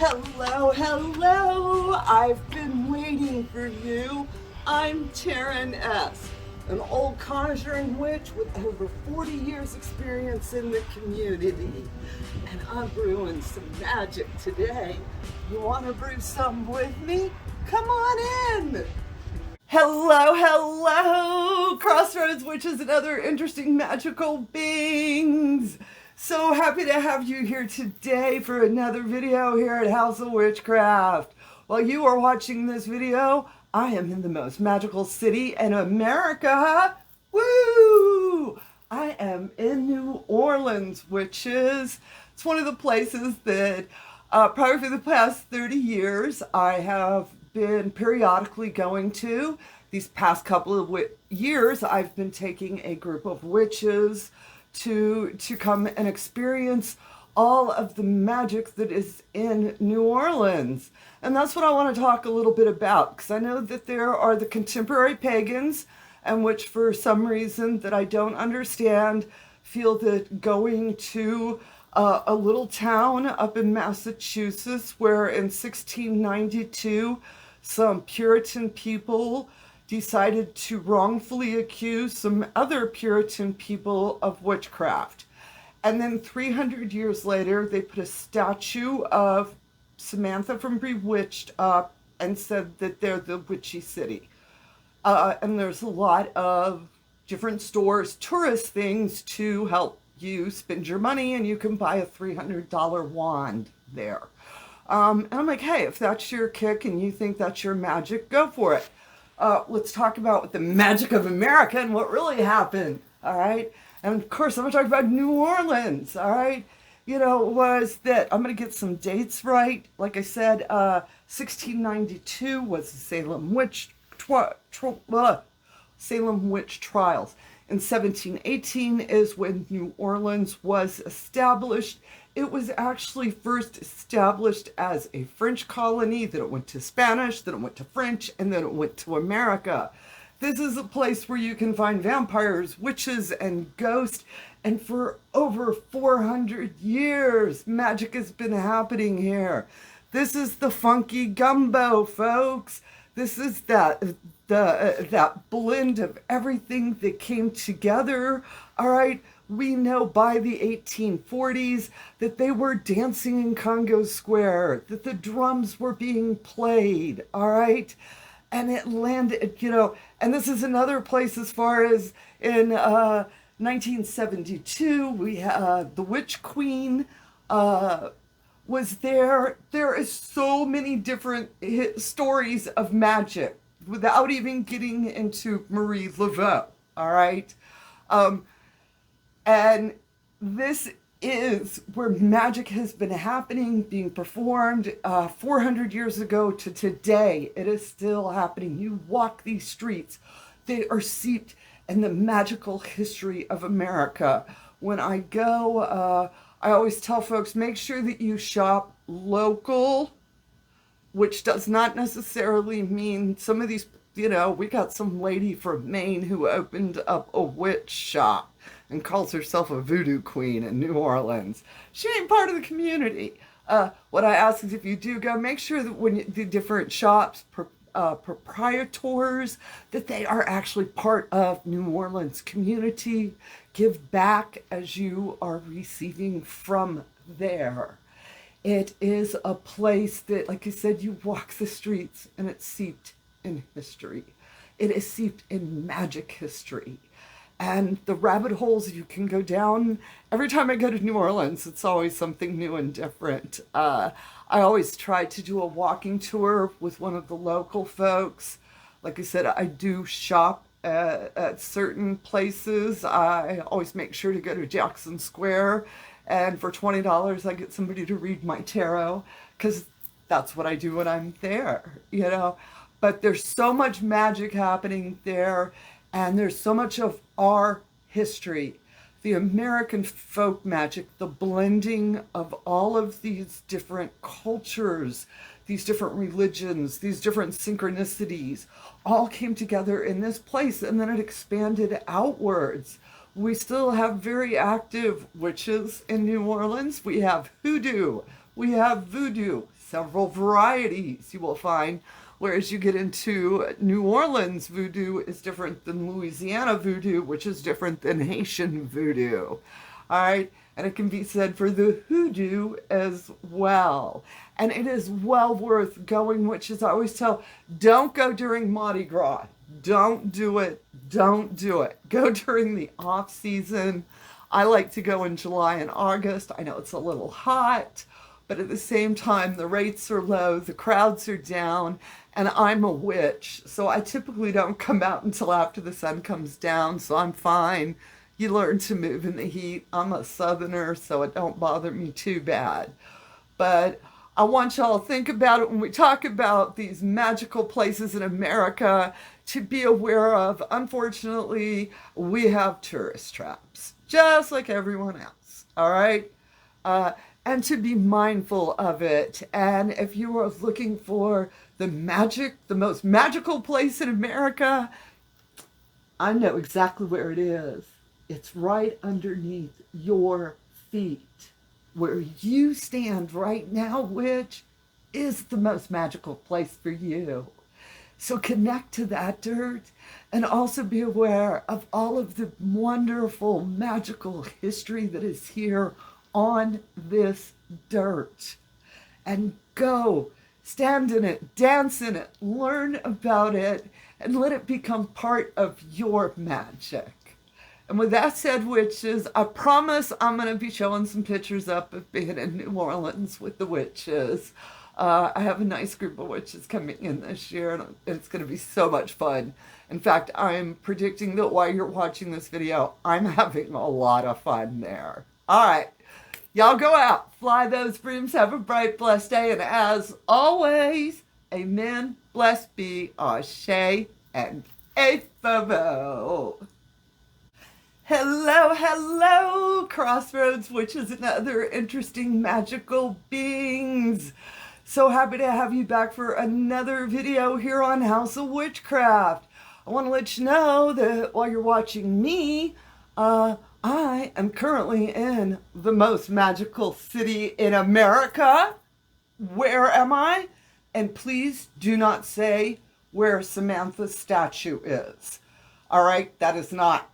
Hello, hello! I've been waiting for you. I'm Taren S, an old conjuring witch with over 40 years experience in the community. And I'm brewing some magic today. You want to brew some with me? Come on in! Hello, hello! Crossroads Witch is another interesting magical beings. So happy to have you here today for another video here at House of Witchcraft. While you are watching this video, I am in the most magical city in America. Woo! I am in New Orleans, which is, it's one of the places that probably for the past 30 years I have been periodically going to. These past couple of years, I've been taking a group of witches to come and experience all of the magic that is in New Orleans. And that's what I want to talk a little bit about, because I know that there are the contemporary pagans, and which for some reason that I don't understand, feel that going to a little town up in Massachusetts where in 1692 some Puritan people decided to wrongfully accuse some other Puritan people of witchcraft. And then 300 years later, they put a statue of Samantha from Bewitched up and said that they're the witchy city. And there's a lot of different stores, tourist things to help you spend your money, and you can buy a $300 wand there. And I'm like, hey, if that's your kick and you think that's your magic, go for it. Let's talk about the magic of America and what really happened, all right? And of course, I'm going to talk about New Orleans, all right? You know, was that, I'm going to get some dates right. Like I said, 1692 was the Salem Witch Salem Witch Trials. In 1718 is when New Orleans was established. It was actually first established as a French colony, then it went to Spanish, then it went to French, and then it went to America. This is a place where you can find vampires, witches, and ghosts, and for over 400 years, magic has been happening here. This is the funky gumbo, folks. This is that blend of everything that came together, all right? We know by the 1840s that they were dancing in Congo Square, that the drums were being played, all right? And it landed, you know, and this is another place as far as in 1972, we had the Witch Queen was there. There is so many different stories of magic without even getting into Marie Laveau, all right? And this is where magic has been happening, being performed 400 years ago to today. It is still happening. You walk these streets, they are seeped in the magical history of America. When I go, I always tell folks, make sure that you shop local, which does not necessarily mean some of these, you know, we got some lady from Maine who opened up a witch shop and calls herself a voodoo queen in New Orleans. She ain't part of the community. What I ask is if you do go, make sure that when the different shops, proprietors, that they are actually part of New Orleans community. Give back as you are receiving from there. It is a place that, like I said, you walk the streets and it's seeped in history. It is seeped in magic history. And the rabbit holes you can go down, every time I go to New Orleans, it's always something new and different. I always try to do a walking tour with one of the local folks. Like I said, I do shop at certain places. I always make sure to go to Jackson Square. And for $20, I get somebody to read my tarot, because that's what I do when I'm there, you know. But there's so much magic happening there, and there's so much of our history, the American folk magic, the blending of all of these different cultures, these different religions, these different synchronicities, all came together in this place, and then it expanded outwards. We still have very active witches in New Orleans. We have hoodoo, we have voodoo, several varieties you will find. Whereas you get into New Orleans voodoo is different than Louisiana voodoo, which is different than Haitian voodoo. All right. And it can be said for the hoodoo as well. And it is well worth going, which is I always tell, don't go during Mardi Gras. Don't do it. Don't do it. Go during the off season. I like to go in July and August. I know it's a little hot, but at the same time, the rates are low, the crowds are down, and I'm a witch. So I typically don't come out until after the sun comes down, so I'm fine. You learn to move in the heat. I'm a southerner, so it don't bother me too bad. But I want y'all to think about it when we talk about these magical places in America to be aware of. Unfortunately, we have tourist traps, just like everyone else, all right? And to be mindful of it. And if you are looking for the magic, the most magical place in America, I know exactly where it is. It's right underneath your feet. Where you stand right now, which is the most magical place for you. So connect to that dirt and also be aware of all of the wonderful magical history that is here on this dirt. And go, stand in it, dance in it, learn about it, and let it become part of your magic. And with that said, witches, I promise I'm going to be showing some pictures up of being in New Orleans with the witches. I have a nice group of witches coming in this year, and it's going to be so much fun. In fact, I'm predicting that while you're watching this video, I'm having a lot of fun there. All right. Y'all go out, fly those brooms, have a bright, blessed day, and as always, amen, blessed be, ashe, and H.o.W. Hello, hello, Crossroads Witches and other interesting magical beings. So happy to have you back for another video here on House of Witchcraft. I want to let you know that while you're watching me, I am currently in the most magical city in America. Where am I? And please do not say where Samantha's statue is. All right, that is not...